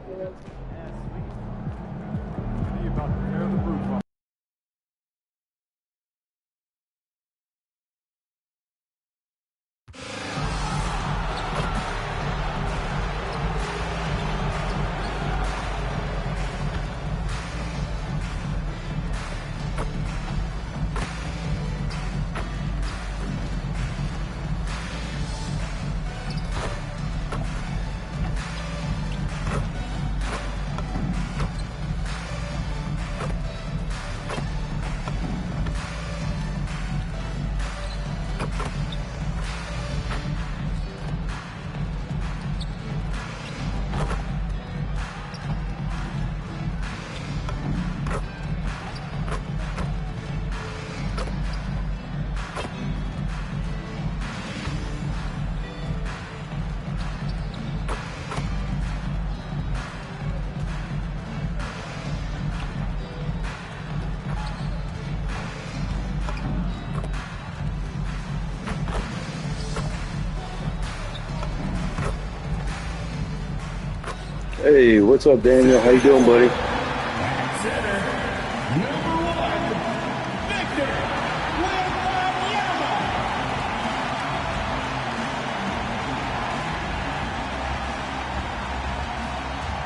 About to tear the roof off. Hey, what's up, Daniel? How you doing, buddy? Center, number 1, Victor Wembanyama.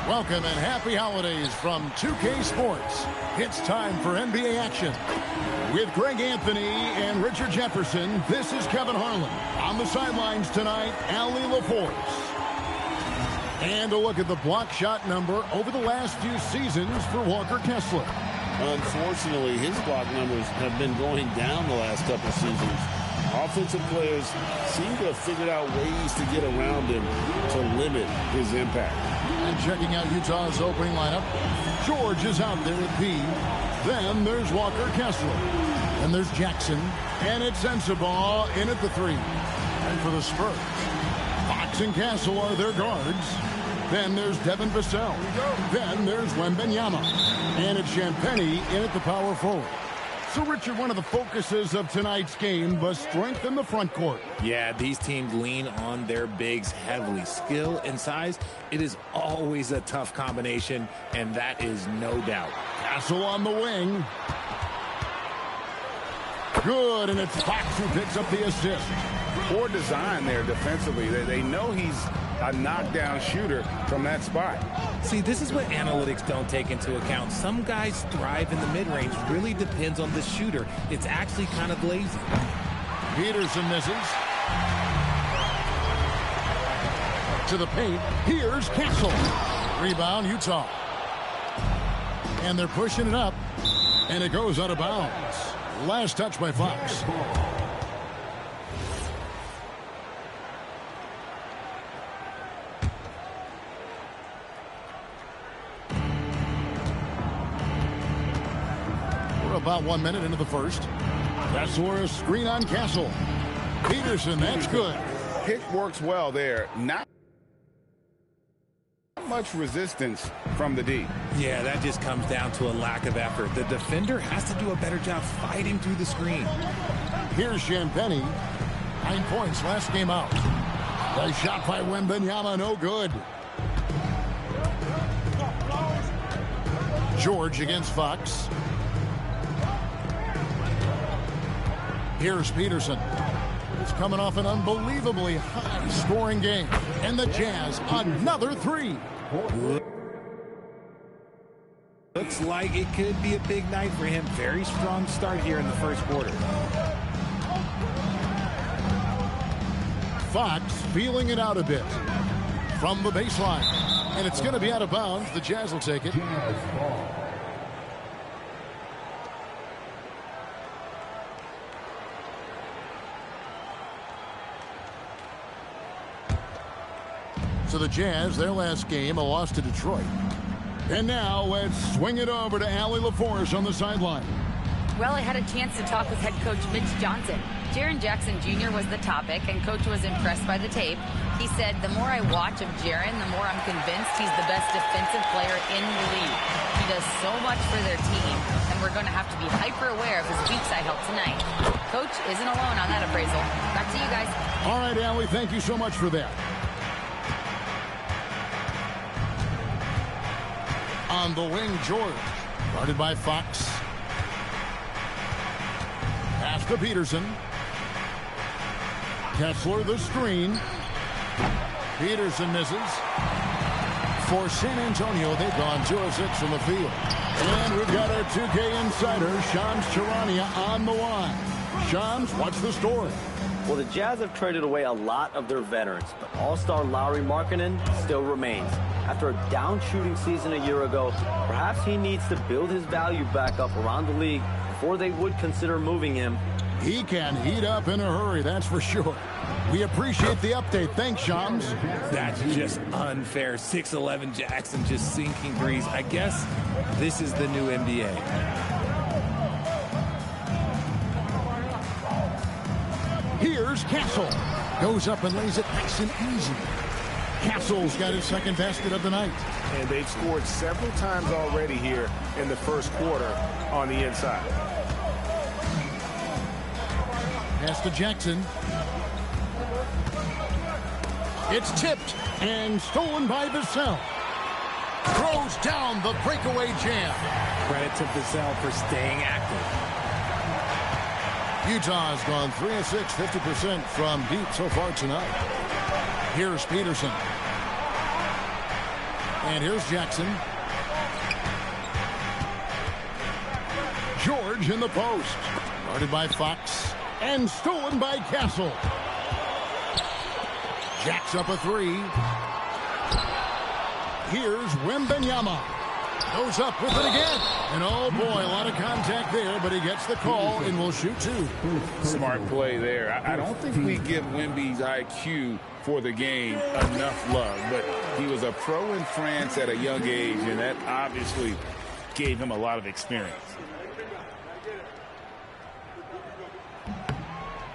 Welcome and happy holidays from 2K Sports. It's time for NBA action. With Greg Anthony and Richard Jefferson, this is Kevin Harlan. On the sidelines tonight, Allie LaForce. And a look at the block shot number over the last few seasons for Walker Kessler. Unfortunately, his block numbers have been going down the last couple of seasons. Offensive players seem to have figured out ways to get around him to limit his impact. And checking out Utah's opening lineup, George is out there at B. Then there's Walker Kessler. Then there's Jackson. And it's Sensabaugh in at the 3. And for the Spurs, Fox and Castle are their guards. Then there's Devin Vassell. Then there's Wembanyama. And it's Champagnie in at the power forward. So, Richard, one of the focuses of tonight's game was strength in the front court. Yeah, these teams lean on their bigs heavily. Skill and size, it is always a tough combination, and that is no doubt. Castle on the wing. Good, and it's Fox who picks up the assist. Poor design there defensively. They know he's a knockdown shooter from that spot. See, this is what analytics don't take into account. Some guys thrive in the mid-range. Really depends on the shooter. It's actually kind of lazy. Peterson misses. To the paint. Here's Castle. Rebound, Utah. And they're pushing it up. And it goes out of bounds. Last touch by Fox. About 1 minute into the first. Kessler, a screen on Castle. Peterson, that's good. Pick works well there. Not much resistance from the D. Yeah, that just comes down to a lack of effort. The defender has to do a better job fighting through the screen. Here's Champagnie. 9 points last game out. The shot by Wembanyama, no good. George against Fox. Here's Peterson. It's coming off an unbelievably high-scoring game. And the Jazz, another 3. Looks like it could be a big night for him. Very strong start here in the first quarter. Fox feeling it out a bit from the baseline. And it's going to be out of bounds. The Jazz will take it. So the Jazz, their last game, a loss to Detroit. And now let's swing it over to Allie LaForce on the sideline. Well, I had a chance to talk with head coach Mitch Johnson. Jaren Jackson Jr. was the topic, and coach was impressed by the tape. He said, the more I watch of Jaren, the more I'm convinced he's the best defensive player in the league. He does so much for their team, and we're going to have to be hyper-aware of his weak side help tonight. Coach isn't alone on that appraisal. Back to you guys. All right, Allie, thank you so much for that. On the wing, George. Guarded by Fox. Pass to Peterson. Kessler the screen. Peterson misses. For San Antonio, they've gone 2 of 6 from the field. And we've got our 2K insider, Shams Charania, on the line. Shams, what's the story? Well, the Jazz have traded away a lot of their veterans, but all-star Lauri Markkanen still remains. After a down shooting season a year ago, perhaps he needs to build his value back up around the league before they would consider moving him. He can heat up in a hurry, that's for sure. We appreciate the update. Thanks, Shams. That's just unfair. 6'11" Jackson just sinking threes. I guess this is the new NBA. Here's Castle. Goes up and lays it nice and easy. Castle's got his second basket of the night. And they've scored several times already here in the first quarter on the inside. Pass to Jackson. It's tipped and stolen by Vassell. Throws down the breakaway jam. Credit to Vassell for staying active. Utah has gone 3 of 6, 50% from deep so far tonight. Here's Peterson. And here's Jackson. George in the post. Guarded by Fox. And stolen by Castle. Jacks up a 3. Here's Wembanyama. Goes up with it again. And oh boy, a lot of contact there, but he gets the call and will shoot 2. Smart play there. I don't think we give Wemby's IQ for the game enough love, but he was a pro in France at a young age, and that obviously gave him a lot of experience.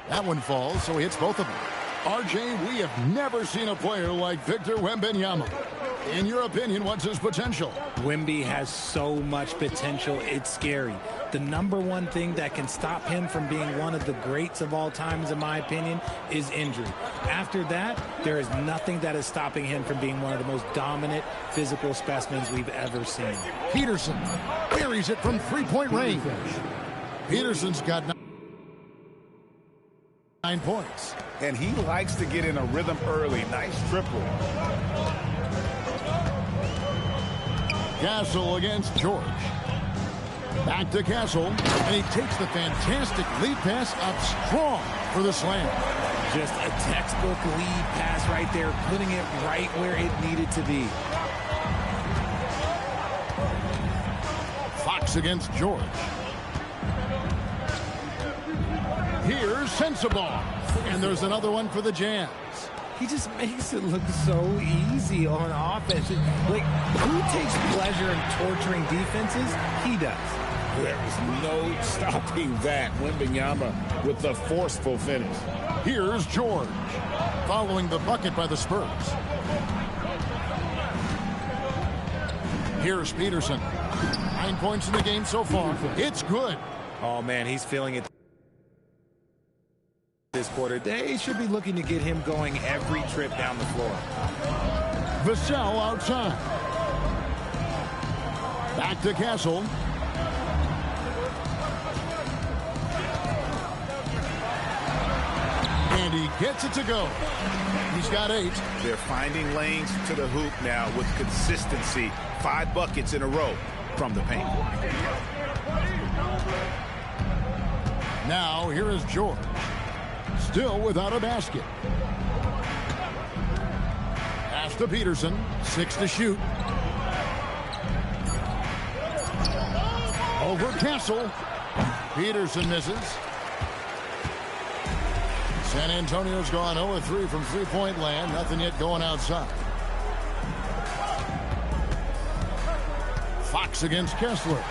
That one falls, so he hits both of them. RJ, we have never seen a player like Victor Wembanyama. In your opinion, what's his potential? Wemby has so much potential, it's scary. The number one thing that can stop him from being one of the greats of all times, in my opinion, is injury. After that, there is nothing that is stopping him from being one of the most dominant physical specimens we've ever seen. Peterson buries it from three-point range. Peterson's got 9 points. And he likes to get in a rhythm early. Nice triple. Castle against George. Back to Castle, and he takes the fantastic lead pass up strong for the slam. Just a textbook lead pass right there, putting it right where it needed to be. Fox against George. Here's Sensabaugh, and there's another one for the Jazz. He just makes it look so easy on offense. Like, who takes pleasure in torturing defenses? He does. There is no stopping that. Wembanyama with the forceful finish. Here's George, following the bucket by the Spurs. Here's Peterson. 9 points in the game so far. It's good. Oh, man, he's feeling it this quarter. They should be looking to get him going every trip down the floor. Vassell outside. Back to Castle. And he gets it to go. He's got 8. They're finding lanes to the hoop now with consistency. 5 buckets in a row from the paint. Now here is George. Still without a basket. Pass to Peterson. 6 to shoot. Over Castle. Peterson misses. San Antonio's gone 0-3 from three-point land. Nothing yet going outside. Fox against Kessler.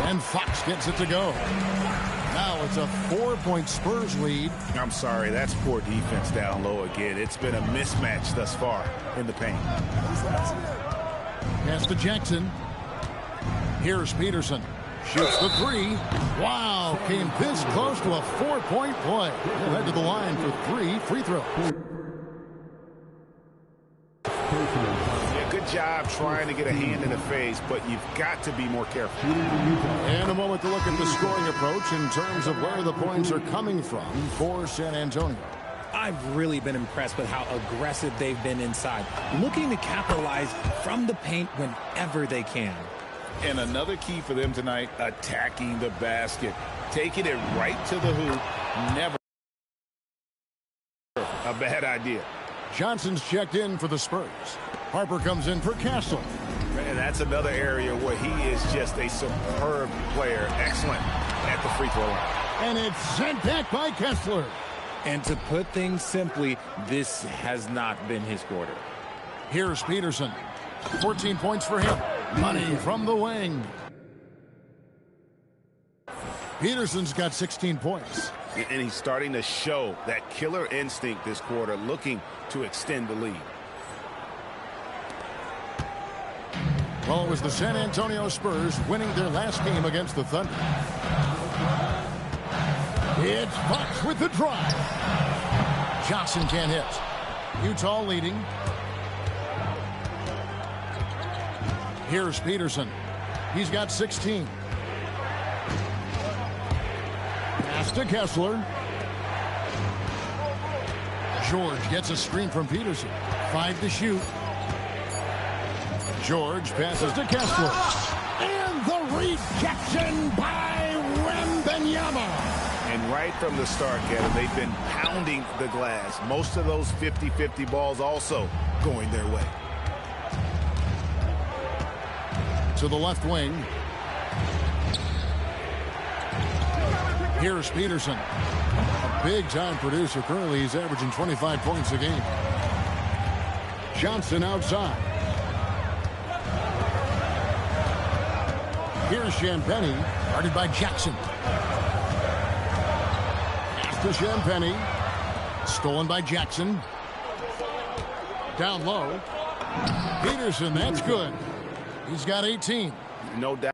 And Fox gets it to go. Now it's a 4-point Spurs lead. I'm sorry, that's poor defense down low again. It's been a mismatch thus far in the paint. Pass to Jackson. Here's Peterson. Shoots the 3. Wow, came this close to a 4-point play. He'll head to the line for 3 free throws. Yeah, job trying to get a hand in the face, but you've got to be more careful. And a moment to look at the scoring approach in terms of where the points are coming from for San Antonio. I've really been impressed with how aggressive they've been inside, looking to capitalize from the paint whenever they can. And another key for them tonight, attacking the basket. Taking it right to the hoop, never a bad idea. Johnson's checked in for the Spurs. Harper comes in for Castle. And that's another area where he is just a superb player. Excellent at the free throw line. And it's sent back by Kessler. And to put things simply, this has not been his quarter. Here's Peterson. 14 points for him. Money from the wing. Peterson's got 16 points. And he's starting to show that killer instinct this quarter, looking to extend the lead. Well, it was the San Antonio Spurs winning their last game against the Thunder. It's Fox with the drive. Johnson can't hit. Utah leading. Here's Peterson. He's got 16. Pass to Kessler. George gets a screen from Peterson. 5 to shoot. George passes to Kessler. And the rejection by Wembanyama. And right from the start, Kevin, they've been pounding the glass. Most of those 50-50 balls also going their way. To the left wing. Here's Peterson. A big-time producer. Currently, he's averaging 25 points a game. Johnson outside. Here's Champagnie, guarded by Jackson. Pass to Champagnie. Stolen by Jackson. Down low. Peterson, that's good. He's got 18. No doubt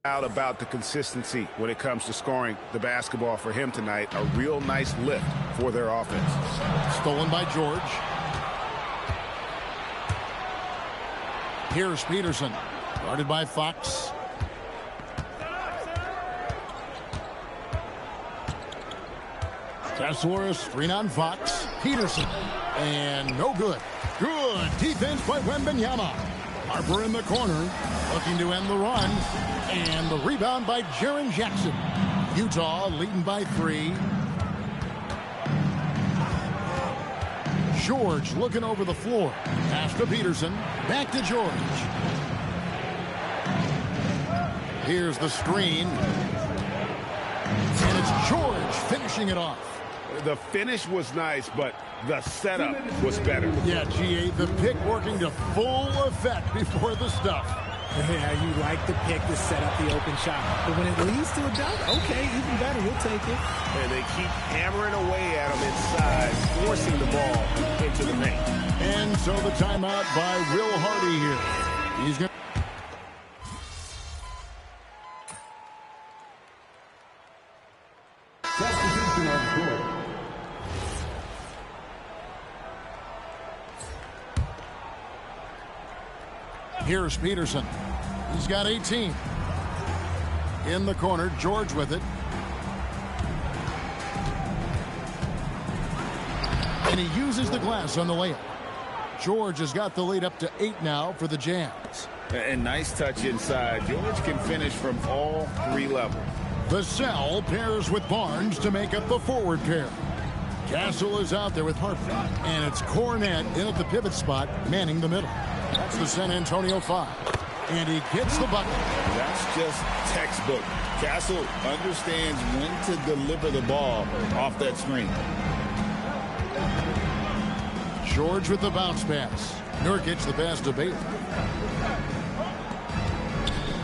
about the consistency when it comes to scoring the basketball for him tonight. A real nice lift for their offense. Stolen by George. Here's Peterson, guarded by Fox. Kessler, screen on Fox. Peterson, and no good. Good defense by Wembanyama. Harper in the corner, looking to end the run. And the rebound by Jaren Jackson. Utah leading by 3. George looking over the floor. Pass to Peterson. Back to George. Here's the screen. And it's George finishing it off. The finish was nice, but the setup was better. Yeah, GA, the pick working to full effect before the stuff. Yeah, you like the pick to set up the open shot. But when it leads to a dunk, okay, even better, you'll take it. And they keep hammering away at him inside, forcing the ball into the paint. And so the timeout by Will Hardy here. He's going to... Substitution on court. Here's Peterson. He's got 18. In the corner, George with it. And he uses the glass on the layup. George has got the lead up to 8 now for the Jazz. And nice touch inside. George can finish from all 3 levels. Vassell pairs with Barnes to make up the forward pair. Castle is out there with Harper. And it's Cornette in at the pivot spot, manning the middle. That's the San Antonio 5. And he gets the bucket. That's just textbook. Castle understands when to deliver the ball off that screen. George with the bounce pass. Nurkic the pass to Bailey.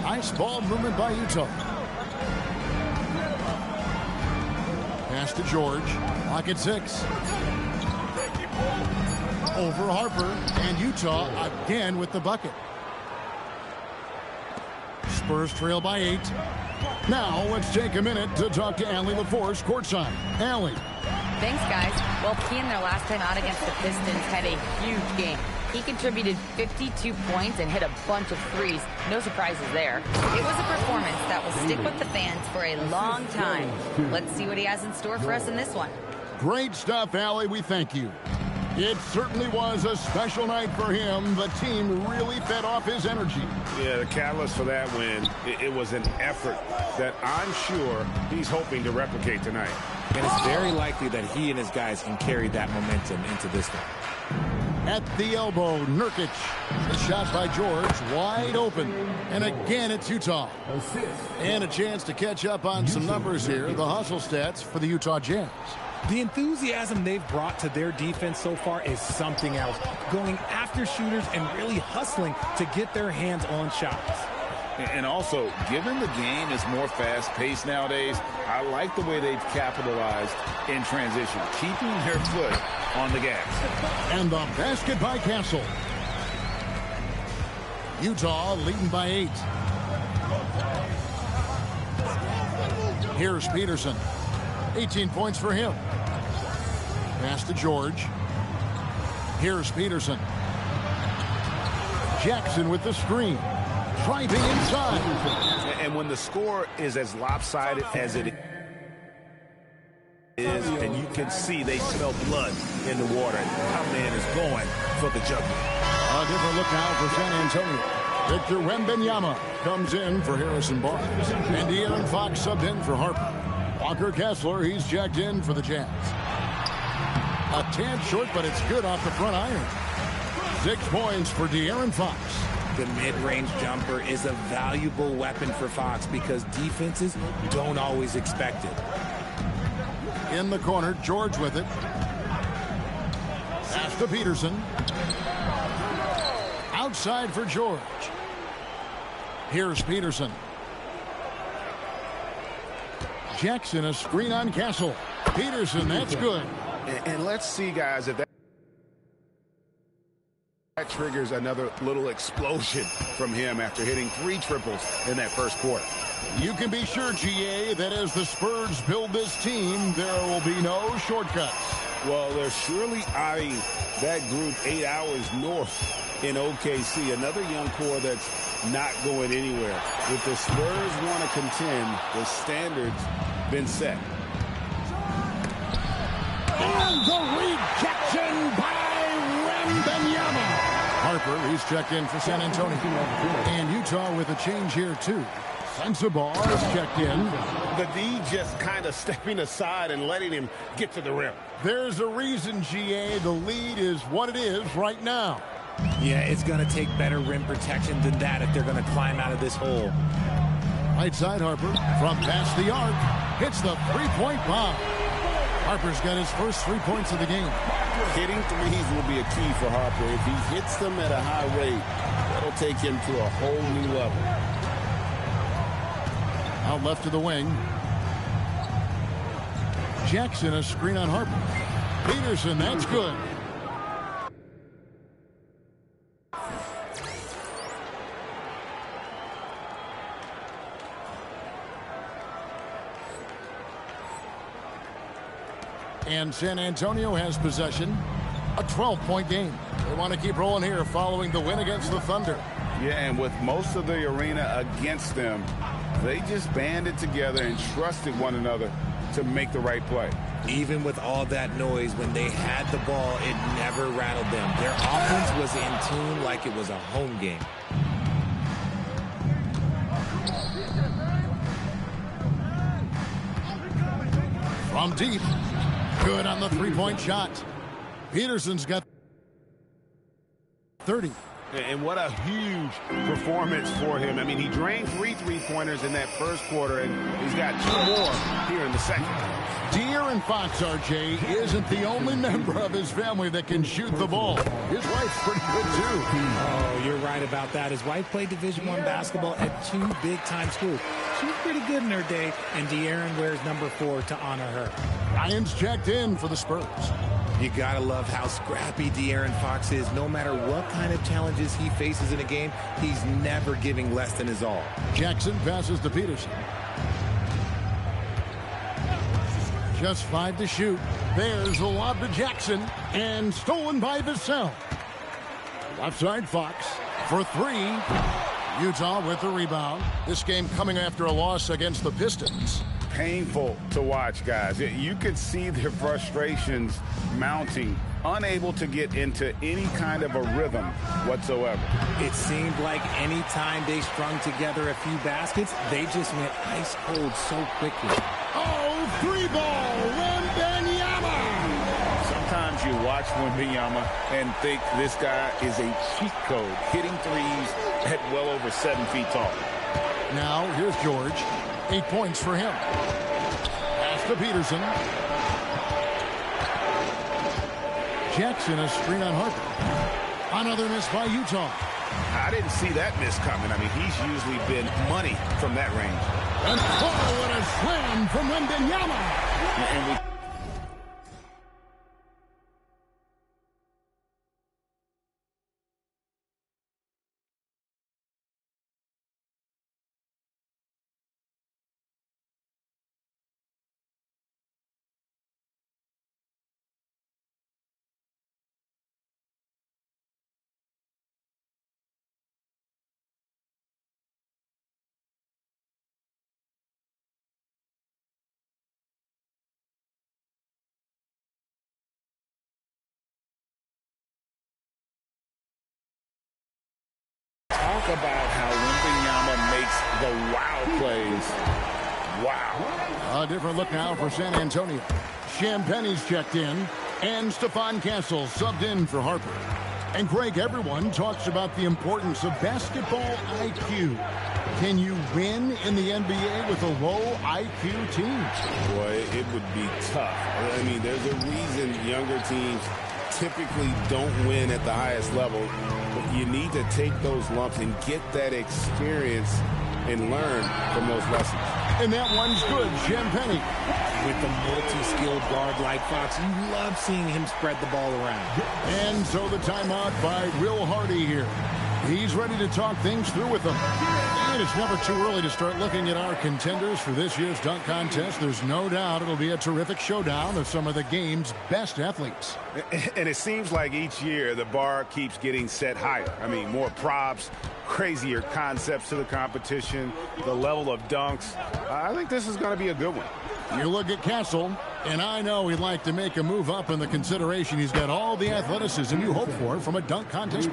Nice ball movement by Utah. Pass to George. Lock at 6. Over Harper, and Utah again with the bucket. Spurs trail by 8. Now let's take a minute to talk to Allie LaForce courtside. Allie. Thanks, guys. Well, he in their last time out against the Pistons had a huge game. He contributed 52 points and hit a bunch of threes. No surprises there. It was a performance that will stick with the fans for a long time. Let's see what he has in store for us in this one. Great stuff, Allie. We thank you. It certainly was a special night for him. The team really fed off his energy. Yeah, the catalyst for that win, it was an effort that I'm sure he's hoping to replicate tonight. And it's very likely that he and his guys can carry that momentum into this one. At the elbow, Nurkic. The shot by George, wide open. And again, it's Utah. And a chance to catch up on some numbers here. The hustle stats for the Utah Jazz. The enthusiasm they've brought to their defense so far is something else. Going after shooters and really hustling to get their hands on shots. And also, given the game is more fast-paced nowadays, I like the way they've capitalized in transition, keeping their foot on the gas. And the basket by Castle. Utah leading by 8. Here's Peterson. 18 points for him. Pass to George. Here's Peterson. Jackson with the screen. Driving inside. And when the score is as lopsided as it is, and you can see they smell blood in the water, our man is going for the jugular. A different look now for San Antonio. Victor Wembanyama comes in for Harrison Barnes. And De'Aaron Fox subbed in for Harper. Walker Kessler, he's checked in for the Jazz. A tad short, but it's good off the front iron. 6 points for De'Aaron Fox. The mid-range jumper is a valuable weapon for Fox because defenses don't always expect it. In the corner, George with it. Pass to Peterson. Outside for George. Here's Peterson. Jackson, a screen on Castle. Peterson, that's good. And let's see, guys, if that triggers another little explosion from him after hitting 3 triples in that first quarter. You can be sure, GA, that as the Spurs build this team, there will be no shortcuts. Well, they're surely eyeing that group 8 hours north in OKC. Another young core that's not going anywhere. If the Spurs want to contend, the standard's been set. And the rejection by Wembanyama. Harper, he's checked in for San Antonio. And Utah with a change here, too. Sensabaugh is checked in. The D just kind of stepping aside and letting him get to the rim. There's a reason, GA, the lead is what it is right now. Yeah, it's going to take better rim protection than that if they're going to climb out of this hole. Right side, Harper, from past the arc, hits the three-point bomb. Harper's got his first 3 points of the game. Hitting threes will be a key for Harper. If he hits them at a high rate, that'll take him to a whole new level. Out left to the wing. Jackson, a screen on Harper. Peterson, that's good. And San Antonio has possession. A 12-point game. They want to keep rolling here following the win against the Thunder. Yeah, and with most of the arena against them, they just banded together and trusted one another to make the right play. Even with all that noise, when they had the ball, it never rattled them. Their offense was in tune like it was a home game. From deep. Good on the three-point shot. Peterson's got 30. And what a huge performance for him. I mean, he drained 3 three-pointers in that first quarter, and he's got 2 more here in the second. De'Aaron Fox, RJ, isn't the only member of his family that can shoot the ball. His wife's pretty good, too. Oh, you're right about that. His wife played Division I basketball at 2 big-time schools. She was pretty good in her day, and De'Aaron wears number 4 to honor her. Ryan's checked in for the Spurs. You gotta love how scrappy De'Aaron Fox is. No matter what kind of challenges he faces in a game, he's never giving less than his all. Jackson passes to Peterson. just 5 to shoot. There's a lob to Jackson, and stolen by Vassell. Left side, Fox for 3. Utah with the rebound. This game coming after a loss against the Pistons. Painful to watch, guys. You could see their frustrations mounting, unable to get into any kind of a rhythm whatsoever. It seemed like any time they strung together a few baskets, they just went ice cold so quickly. Oh, 3-ball, Wembanyama! Sometimes you watch Wembanyama and think this guy is a cheat code, hitting threes at well over 7 feet tall. Now, here's George. 8 points for him. Pass to Peterson. Jackson, a screen on Harper. Another miss by Utah. I didn't see that miss coming. I mean, he's usually been money from that range. And a slam from Wembanyama. And we talk about how Wembanyama makes the wow plays. Wow. A different look now for San Antonio. Champagne's checked in, and Stephon Castle subbed in for Harper. And Greg, everyone talks about the importance of basketball IQ. Can you win in the NBA with a low IQ team? Boy, it would be tough. I mean, there's a reason younger teams typically don't win at the highest level. But you need to take those lumps and get that experience and learn from those lessons. And that one's good, Champagne. With the multi-skilled guard like Fox, you love seeing him spread the ball around. And so the timeout by Will Hardy here. He's ready to talk things through with them. And it's never too early to start looking at our contenders for this year's dunk contest. There's no doubt it'll be a terrific showdown of some of the game's best athletes. And it seems like each year the bar keeps getting set higher. I mean, more props, crazier concepts to the competition, the level of dunks. I think this is going to be a good one. You look at Castle, and I know he'd like to make a move up in the consideration. He's got all the athleticism you hope for from a dunk contest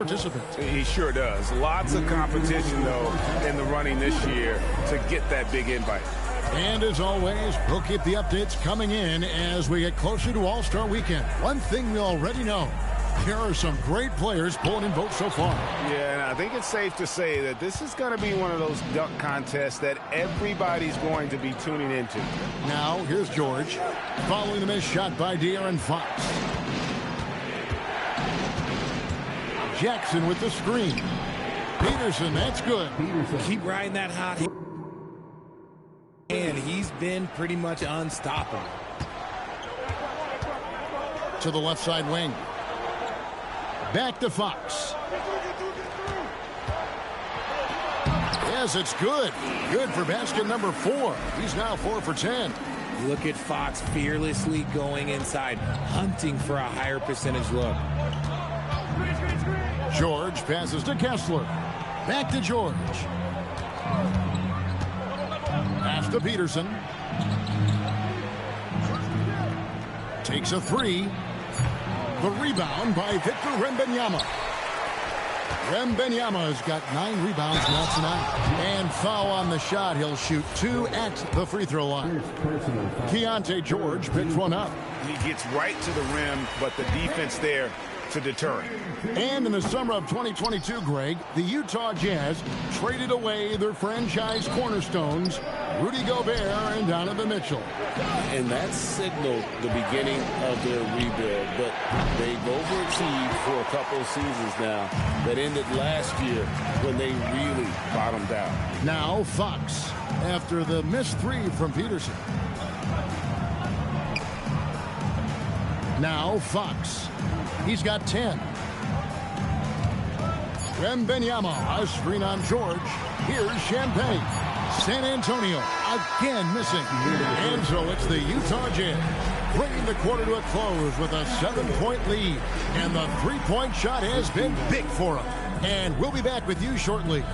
participant. He sure does. Lots of competition, though, in the running this year to get that big invite. And as always, we'll keep the updates coming in as we get closer to All-Star Weekend. One thing we already know, there are some great players pulling in votes so far. Yeah, and I think it's safe to say that this is going to be one of those dunk contests that everybody's going to be tuning into. Now, here's George, following the missed shot by De'Aaron Fox. Jackson with the screen. Peterson, that's good. Keep riding that hot hit. And he's been pretty much unstoppable. To the left side wing. Back to Fox. Yes, it's good. Good for basket number 4. He's now 4 for 10. Look at Fox fearlessly going inside, hunting for a higher percentage look. George passes to Kessler. Back to George. Pass to Peterson. Takes a 3. The rebound by Victor Wembanyama. Wembanyama's got 9 rebounds now tonight. And foul on the shot. He'll shoot 2 at the free throw line. Keontae George picks one up. He gets right to the rim, but the defense there to deter him. And in the summer of 2022, Greg, the Utah Jazz traded away their franchise cornerstones, Rudy Gobert and Donovan Mitchell. And that signaled the beginning of their rebuild, but they've overachieved for a couple of seasons now that ended last year when they really bottomed out. Now Fox, after the missed 3 from Peterson. Now Fox. He's got 10. Wembanyama, a screen on George. Here's Champagne. San Antonio again missing. And so it's the Utah Jazz bringing the quarter to a close with a 7-point lead. And the three-point shot has been big for them. And we'll be back with you shortly.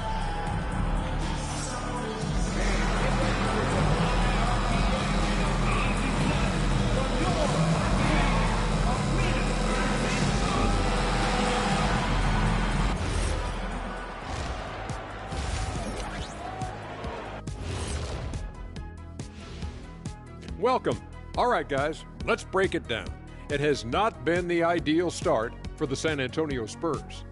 Welcome. All right, guys, let's break it down. It has not been the ideal start for the San Antonio Spurs.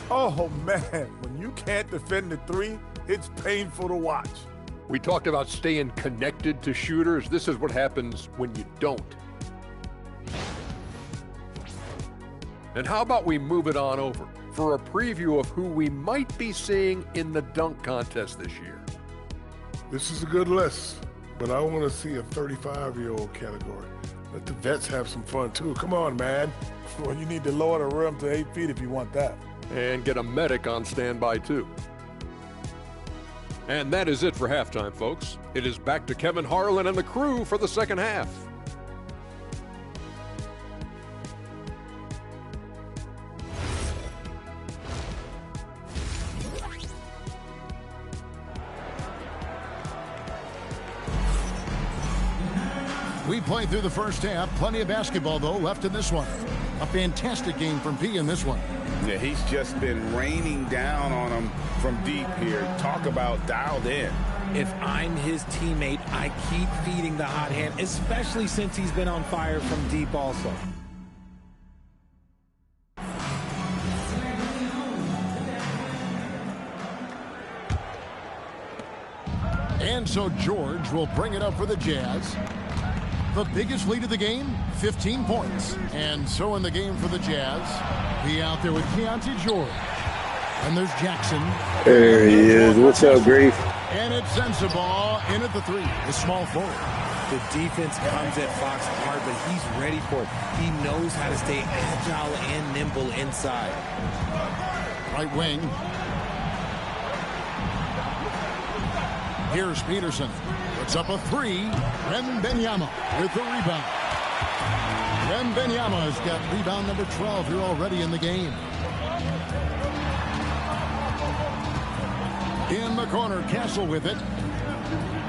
Oh, man, when you can't defend the three, it's painful to watch. We talked about staying connected to shooters. This is what happens when you don't. And how about we move it on over for a preview of who we might be seeing in the dunk contest this year. This is a good list, but I want to see a 35-year-old category. Let the vets have some fun, too. Come on, man. Well, you need to lower the rim to 8 feet if you want that. And get a medic on standby, too. And that is it for halftime, folks. It is back to Kevin Harlan and the crew for the second half. We played through the first half. Plenty of basketball, though, left in this one. A fantastic game from P in this one. Yeah, he's just been raining down on him from deep here. Talk about dialed in. If I'm his teammate, I keep feeding the hot hand, especially since he's been on fire from deep also. And so George will bring it up for the Jazz. The biggest lead of the game, 15 points. And so in the game for the Jazz, be out there with Keontae George. And there's Jackson. There he is. What's up, Grief? And it's Sensabaugh in at the three, the small forward. The defense comes at Fox hard, but he's ready for it. He knows how to stay agile and nimble inside. Right wing. Here's Peterson. Puts up a three. Wembanyama with the rebound. Wembanyama has got rebound number 12 here already in the game. In the corner, Castle with it.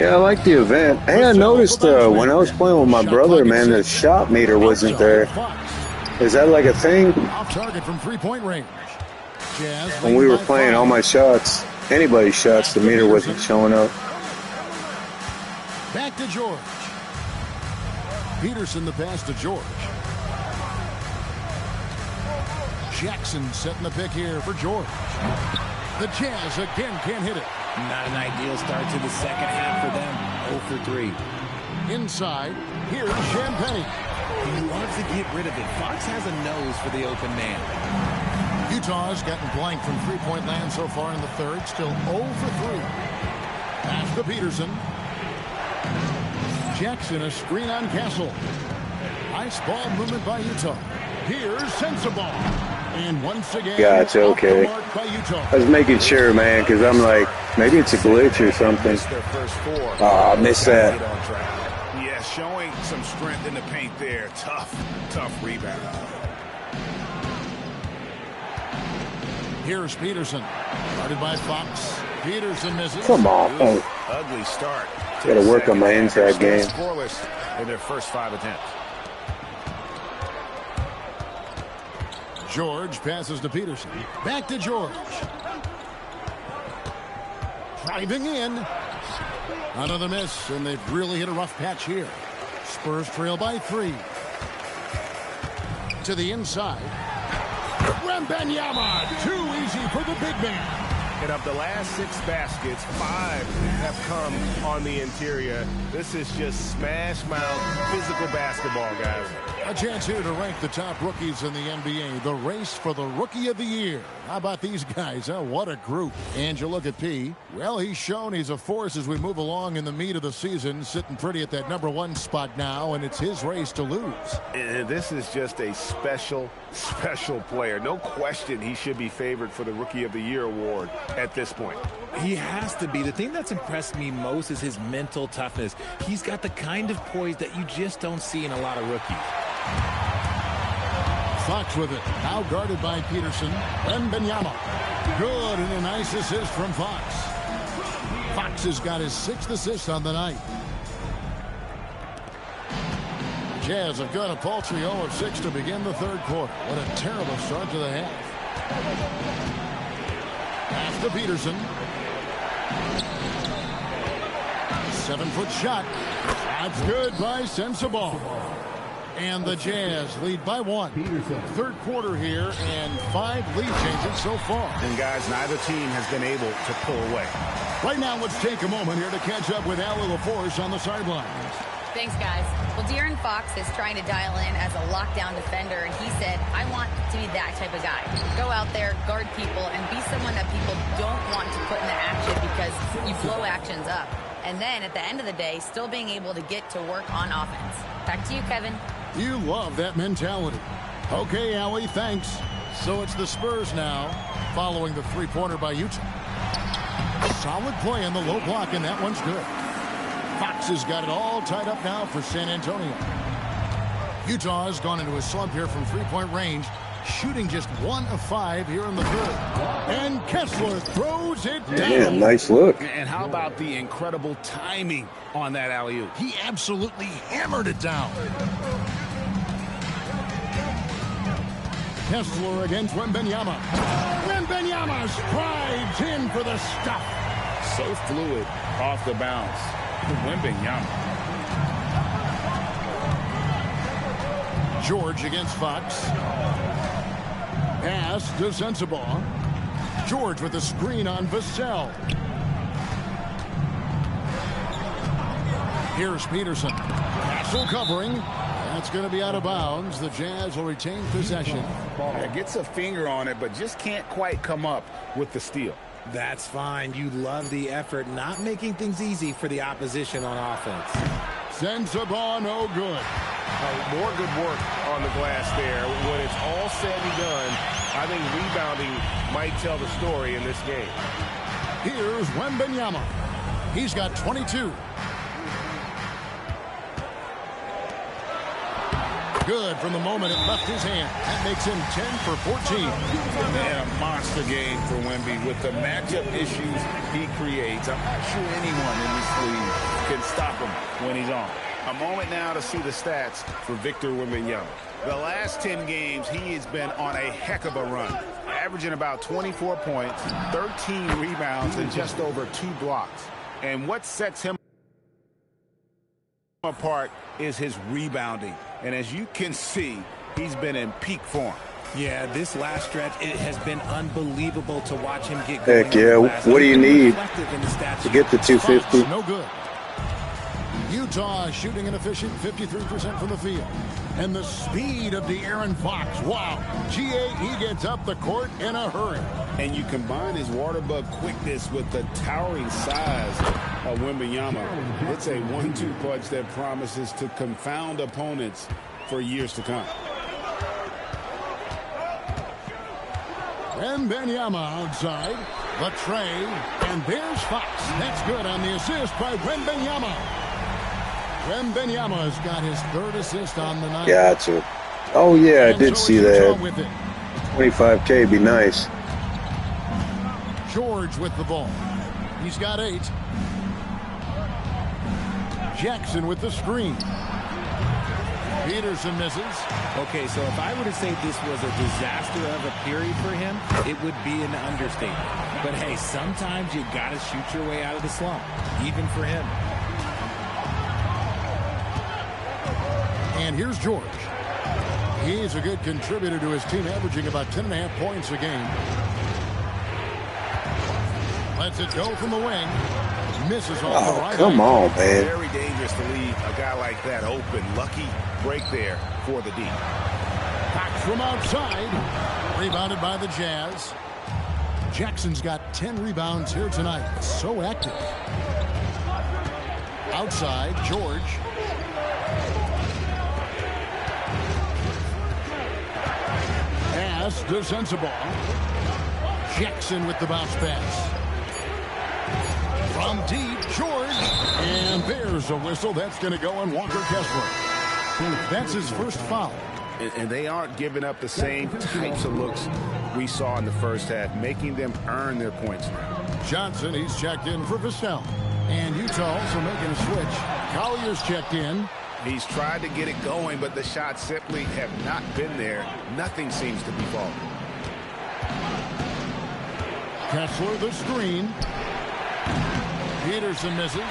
Yeah, I like the event. Hey, I noticed when I was playing with my brother, man, the shot meter wasn't there. Is that like a thing? Off target from three-point range. Jazz when we were playing all my shots, anybody's shots, the meter wasn't showing up. Back to George. Peterson the pass to George. Jackson setting the pick here for George. The Jazz again can't hit it. Not an ideal start to the second half for them. 0 for 3. Inside, here's Champagne. He loves to get rid of it. Fox has a nose for the open man. Utah's gotten blank from three-point land so far in the third. Still 0 for 3. Pass to Peterson. Jackson, a screen on Castle. Nice ball movement by Utah. Here's Sensabaugh. And once again, gotcha, okay. I was making sure, man, because I'm like, maybe it's a glitch or something. Oh, I missed that. Yeah, showing some strength in the paint there. Tough rebound. Here's Peterson. Guarded by Fox. Peterson misses. Come on. Ugly start. Got to work on my inside game. Scoreless in their first 5 attempts. George passes to Peterson. Back to George. Driving in. Another miss, and they've really hit a rough patch here. Spurs trail by 3. To the inside. Wembanyama. Too easy for the big man. And of the last 6 baskets, 5 have come on the interior. This is just smash mouth physical basketball, guys. A chance here to rank the top rookies in the NBA. The race for the Rookie of the Year. How about these guys, huh? What a group. And you look at P. Well, he's shown he's a force as we move along in the meat of the season. Sitting pretty at that #1 spot now, and it's his race to lose. And this is just a special player. No question he should be favored for the Rookie of the Year award at this point. He has to be. The thing that's impressed me most is his mental toughness. He's got the kind of poise that you just don't see in a lot of rookies. Fox with it. Now guarded by Peterson. Wembanyama. Good, and a nice assist from Fox. Fox has got his 6th assist on the night. Jazz have got a paltry 0 of 6 to begin the third quarter. What a terrible start to the half. Pass to Peterson. 7-foot shot. That's good by Sensabaugh. And the Jazz lead by 1. Third quarter here, and 5 lead changes so far. And guys, neither team has been able to pull away. Right now, let's take a moment here to catch up with Allie LaForce on the sidelines. Thanks, guys. Well, De'Aaron Fox is trying to dial in as a lockdown defender, and he said, I want to be that type of guy. Go out there, guard people, and be someone that people don't want to put in the action because you blow actions up. And then, at the end of the day, still being able to get to work on offense. Back to you, Kevin. You love that mentality. Okay, Allie, thanks. So it's the Spurs now, following the three-pointer by Utah. Solid play on the low block, and that one's good. Fox has got it all tied up now for San Antonio. Utah has gone into a slump here from three-point range, shooting just 1 of 5 here in the third. And Kessler throws it down. Yeah, nice look. And how about the incredible timing on that alley-oop? He absolutely hammered it down. Kessler against Wembanyama. Wembanyama strides in for the stuff. So fluid off the bounce. Wembanyama. George against Fox. Pass to Sensabaugh. George with a screen on Vassell. Here's Peterson. Castle covering. That's going to be out of bounds. The Jazz will retain possession. Gets a finger on it, but just can't quite come up with the steal. That's fine. You love the effort, not making things easy for the opposition on offense. Sensabaugh, no good. More good work on the glass there. When it's all said and done, I think rebounding might tell the story in this game. Here's Wembanyama. He's got 22. Good from the moment it left his hand. That makes him 10 for 14. And a monster game for Wemby with the matchup issues he creates. I'm not sure anyone in this league can stop him when he's on. A moment now to see the stats for Victor Wembanyama. The last 10 games, he has been on a heck of a run, averaging about 24 points, 13 rebounds, and just over 2 blocks. And what sets him apart is his rebounding. And as you can see, he's been in peak form. Yeah, this last stretch, it has been unbelievable to watch him get going. Heck yeah, what do you need to get to 250? No good. Utah shooting an efficient 53% from the field. And the speed of De'Aaron Fox. Wow. He gets up the court in a hurry. And you combine his water bug quickness with the towering size of Wembanyama. It's a 1-2 punch that promises to confound opponents for years to come. Wembanyama outside. The tray. And there's Fox. That's good on the assist by Wembanyama. Wembanyama's got his 3rd assist on the night. Gotcha. Oh, yeah, I did see that. 25K be nice. George with the ball. He's got 8. Jackson with the screen. Peterson misses. Okay, so if I were to say this was a disaster of a period for him, it would be an understatement. But hey, sometimes you got to shoot your way out of the slump, even for him. And here's George. He's a good contributor to his team, averaging about 10.5 points a game. Lets it go from the wing. Misses off the right. Come on, man. Very dangerous to leave a guy like that open. Lucky break there for the D. Back from outside. Rebounded by the Jazz. Jackson's got 10 rebounds here tonight. So active. Outside, George. Pass to Sensabaugh. Jackson with the bounce pass. From deep, George. And there's a whistle. That's going to go on Walker Kessler. That's his first foul. And they aren't giving up the same types of looks we saw in the first half, making them earn their points now. Johnson, he's checked in for Vassell. And Utah also making a switch. Collier's checked in. He's tried to get it going, but the shots simply have not been there. Nothing seems to be falling. Kessler, the screen. Peterson misses.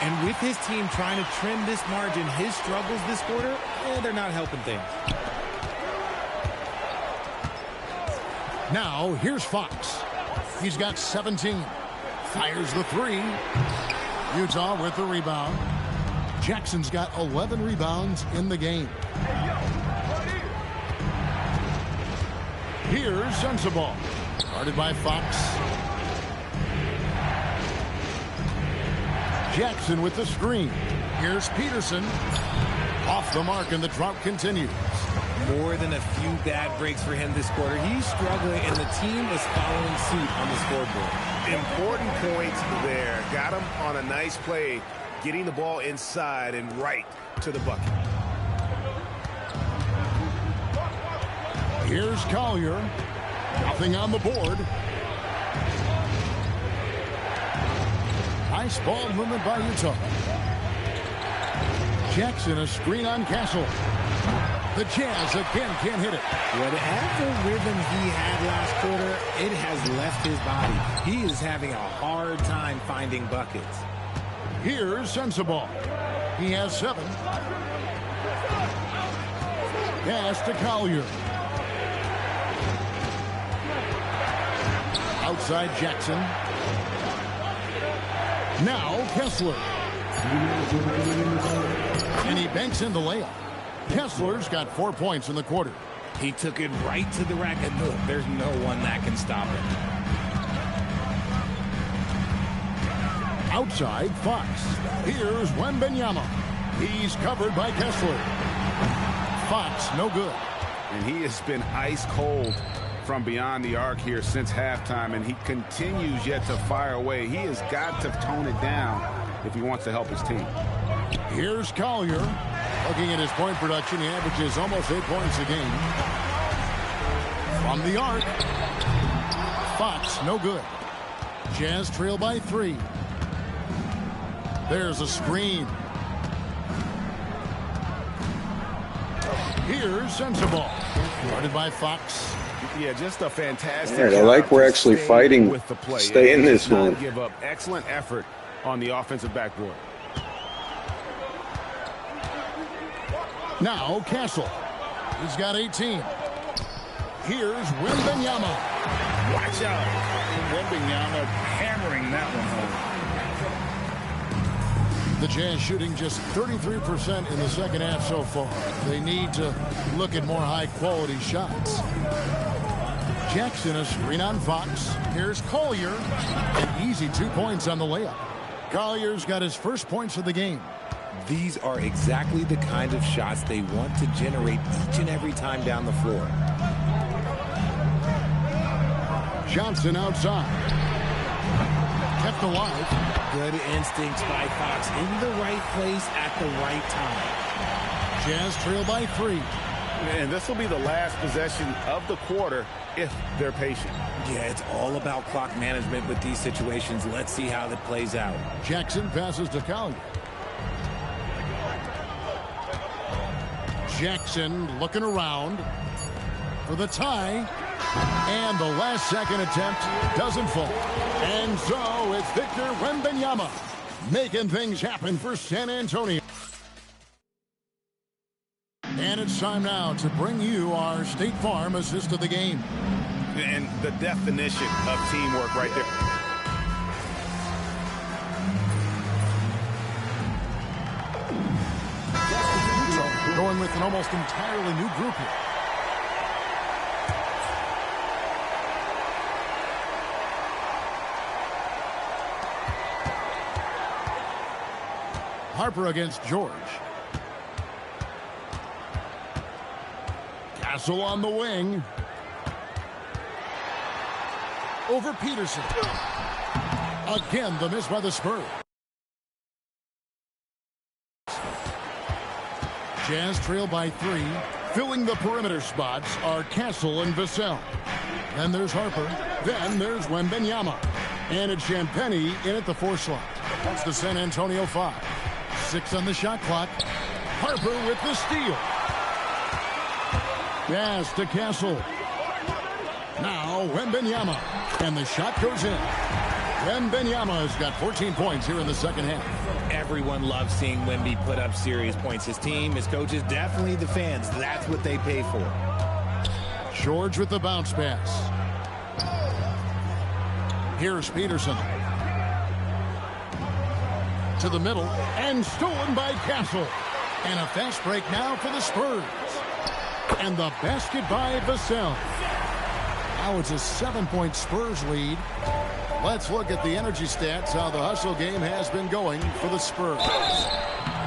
And with his team trying to trim this margin, his struggles this quarter, they're not helping things. Now, here's Fox. He's got 17. Fires the three. Utah with the rebound. Jackson's got 11 rebounds in the game. Here's Sensabaugh. Guarded by Fox. Jackson with the screen. Here's Peterson. Off the mark, and the drought continues. More than a few bad breaks for him this quarter. He's struggling, and the team is following suit on the scoreboard. Important points there. Got him on a nice play, getting the ball inside and right to the bucket. Here's Collier. Nothing on the board. Nice ball movement by Utah. Jackson, a screen on Castle. The Jazz again can't hit it. Whatever rhythm he had last quarter, it has left his body. He is having a hard time finding buckets. Here's Sensabaugh. He has 7. Pass to Collier. Outside Jackson. Now Kessler. And he banks in the layup. Kessler's got 4 points in the quarter. He took it right to the rack, and look, there's no one that can stop him. Outside, Fox. Here's Wembanyama. He's covered by Kessler. Fox, no good. And he has been ice cold from beyond the arc here since halftime, and he continues yet to fire away. He has got to tone it down if he wants to help his team. Here's Collier. Looking at his point production, he averages almost 8 points a game. From the arc. Fox, no good. Jazz trail by 3. There's a screen. Here's Sensabaugh. Guarded by Fox. Yeah, just a fantastic All right, I job like we're to actually stay fighting, with the play. stay in this Not one. Give up excellent effort on the offensive backboard. Now Castle. He's got 18. Here's Wembanyama. Watch out. Wembanyama hammering that one home. The Jazz shooting just 33% in the second half so far. They need to look at more high-quality shots. Jackson, a screen on Fox. Here's Collier. An easy 2 points on the layup. Collier's got his first points of the game. These are exactly the kind of shots they want to generate each and every time down the floor. Johnson outside. Kept alive. Good instincts by Fox in the right place at the right time. Jazz trail by 3. And this will be the last possession of the quarter if they're patient. Yeah, it's all about clock management with these situations. Let's see how that plays out. Jackson passes to Collier. Jackson looking around for the tie. And the last second attempt doesn't fall. And so it's Victor Wembanyama making things happen for San Antonio. And it's time now to bring you our State Farm assist of the game. And the definition of teamwork right there. going with an almost entirely new group here. Harper against George. Castle on the wing. Over Peterson. Again, the miss by the Spurs. Jazz trail by 3. Filling the perimeter spots are Castle and Vassell. Then there's Harper. Then there's Wembanyama. And it's Champagnie in at the 4 slot. That's the San Antonio 5. 6 on the shot clock. Harper with the steal. Pass to Castle. Now Wembanyama. And the shot goes in. Wembanyama has got 14 points here in the second half. Everyone loves seeing Wemby put up serious points. His team, his coaches, definitely the fans. That's what they pay for. George with the bounce pass. Here's Peterson. To the middle. And stolen by Castle. And a fast break now for the Spurs. And the basket by Vassell. Now it's a 7-point Spurs lead. Let's look at the energy stats, how the hustle game has been going for the Spurs.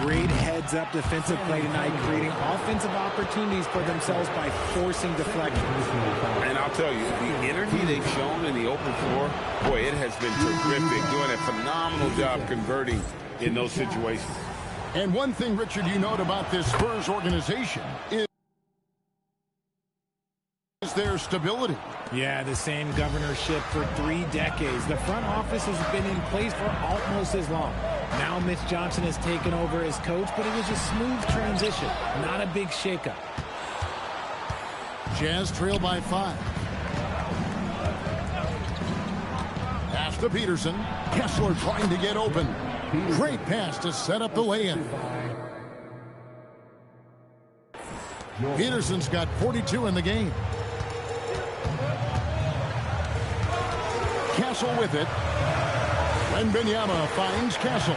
Great heads-up defensive play tonight, creating offensive opportunities for themselves by forcing deflections. And I'll tell you, the energy they've shown in the open floor, boy, it has been terrific, doing a phenomenal job converting in those situations. And one thing, Richard, you note about this Spurs organization is their stability. Yeah, the same governorship for 3 decades. The front office has been in place for almost as long. Now Mitch Johnson has taken over as coach, but it was a smooth transition, not a big shakeup. Jazz trail by 5. Pass to Peterson. Kessler trying to get open. Great pass to set up the lay-in. Peterson's got 42 in the game. Castle with it. Wembanyama finds Castle.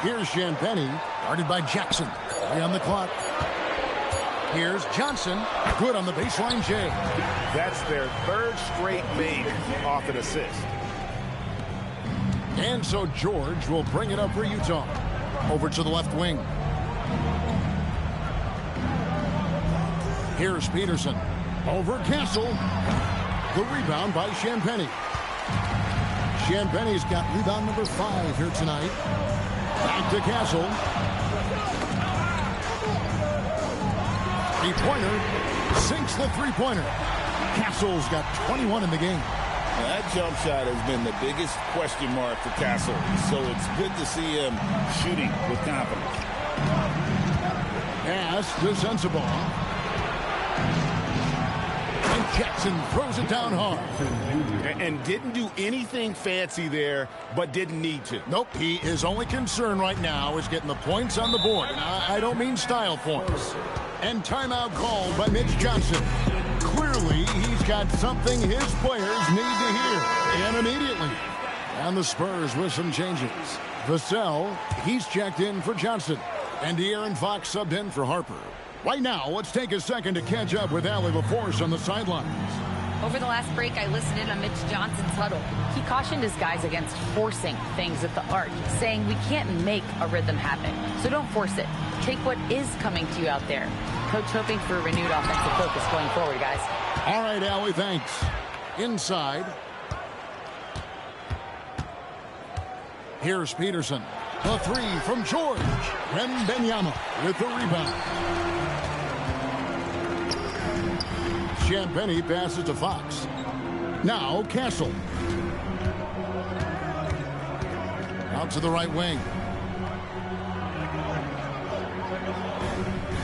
Here's Champagnie, guarded by Jackson. 3 on the clock. Here's Johnson. Good on the baseline, Jay. That's their 3rd straight made off an assist. And so George will bring it up for Utah. Over to the left wing. Here's Peterson. Over Castle. The rebound by Champagnie. Champagnie's got rebound number 5 here tonight. Back to Castle. 3-pointer. Sinks the 3-pointer. Castle's got 21 in the game. Now, that jump shot has been the biggest question mark for Castle, so it's good to see him shooting with confidence. Pass to Sensabaugh. And Jackson throws it down hard. And didn't do anything fancy there, but didn't need to. Nope, his only concern right now is getting the points on the board. And I don't mean style points. And timeout called by Mitch Johnson. Clearly, he's got something his players need to hear. And immediately. And the Spurs with some changes. Vassell, he's checked in for Johnson. And De'Aaron Fox subbed in for Harper. Right now, let's take a second to catch up with Allie LaForce on the sidelines. Over the last break, I listened in on Mitch Johnson's huddle. He cautioned his guys against forcing things at the arc, saying we can't make a rhythm happen, so don't force it. Take what is coming to you out there. Coach hoping for a renewed offensive focus going forward, guys. All right, Allie, thanks. Inside. Here's Peterson. The 3 from George. Wembanyama with the rebound. Champagnie passes to Fox. Now Castle. Out to the right wing.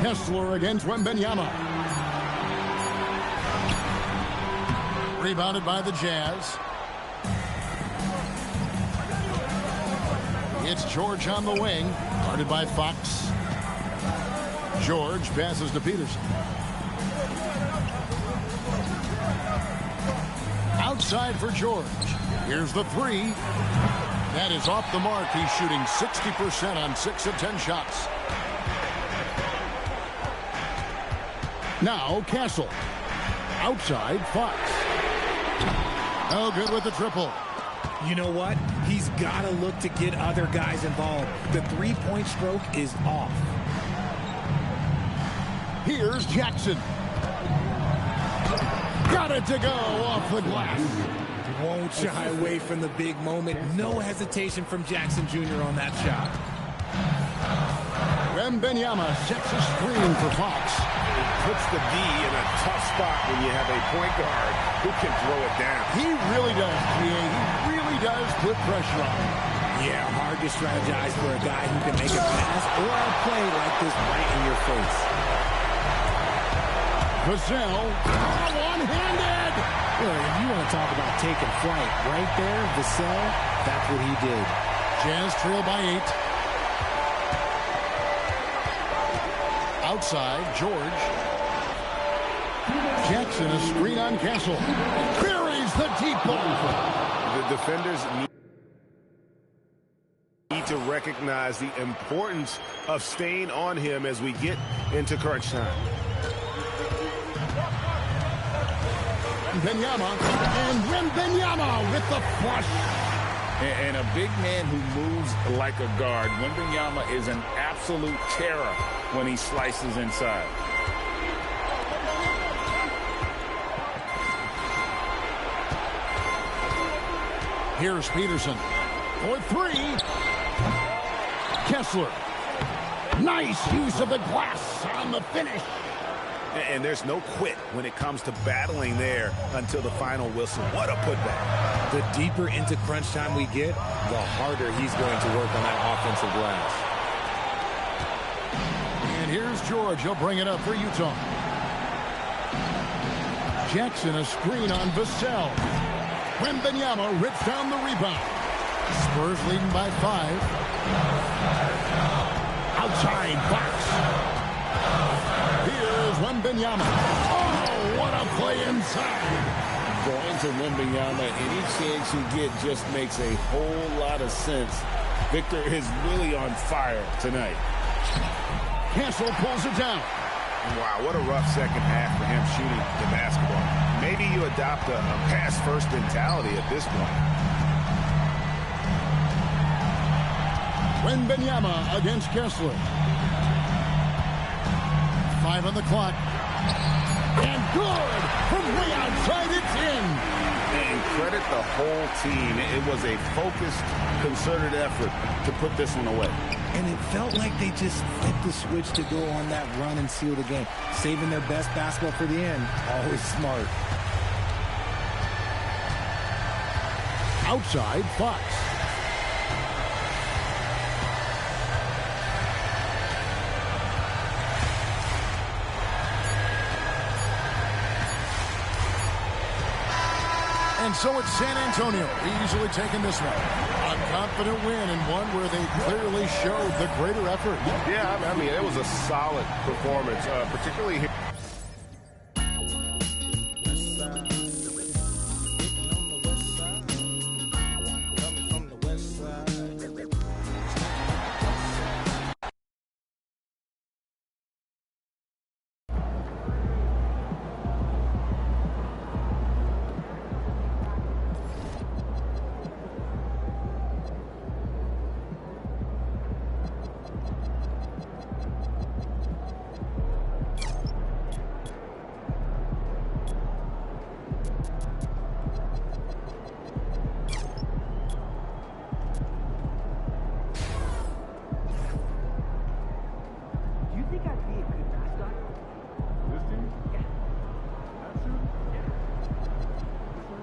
Kessler against Wembanyama. Rebounded by the Jazz. It's George on the wing. Guarded by Fox. George passes to Peterson. Outside for George. Here's the 3. That is off the mark. He's shooting 60% on 6 of 10 shots. Now Castle. Outside Fox. Oh, good with the triple. You know what? He's got to look to get other guys involved. The three-point stroke is off. Here's Jackson. Got it to go off the glass. Won't shy away from the big moment. No hesitation from Jackson Jr. on that shot. Wembanyama sets a screen for Fox. Puts the D in a tough spot when you have a point guard who can throw it down. He really does, G.A. He really does put pressure on him. Yeah, hard to strategize for a guy who can make a pass or a play like this right in your face. Vassell, one-handed. Well, if you want to talk about taking flight, right there, Vassell, that's what he did. Jazz trail by 8. Outside, George. Jackson, a screen on Castle. Buries the deep ball. The defenders need to recognize the importance of staying on him as we get into crunch time. Wembanyama with the flush. And a big man who moves like a guard. Wembanyama is an absolute terror when he slices inside. Here's Peterson for 3. Kessler. Nice use of the glass on the finish. And there's no quit when it comes to battling there until the final whistle. What a putback. The deeper into crunch time we get, the harder he's going to work on that offensive glass. And here's George. He'll bring it up for Utah. Jackson, a screen on Vassell. Wembanyama rips down the rebound. Spurs leading by 5. Outside Fox. Here's Wembanyama. Oh, what a play inside. Going to Wembanyama, any chance you get just makes a whole lot of sense. Victor is really on fire tonight. Castle pulls it down. Wow, what a rough second half for him shooting the basketball. Maybe you adopt a pass-first mentality at this point. Wembanyama against Kessler. 5 on the clock. And good! From way outside, it's in! And credit the whole team. It was a focused, concerted effort to put this one away. And it felt like they just flipped the switch to go on that run and seal the game. Saving their best basketball for the end. Always smart. Outside, Fox. And so it's San Antonio easily taking this one. A confident win and one where they clearly showed the greater effort. Yeah, I mean, it was a solid performance, particularly here.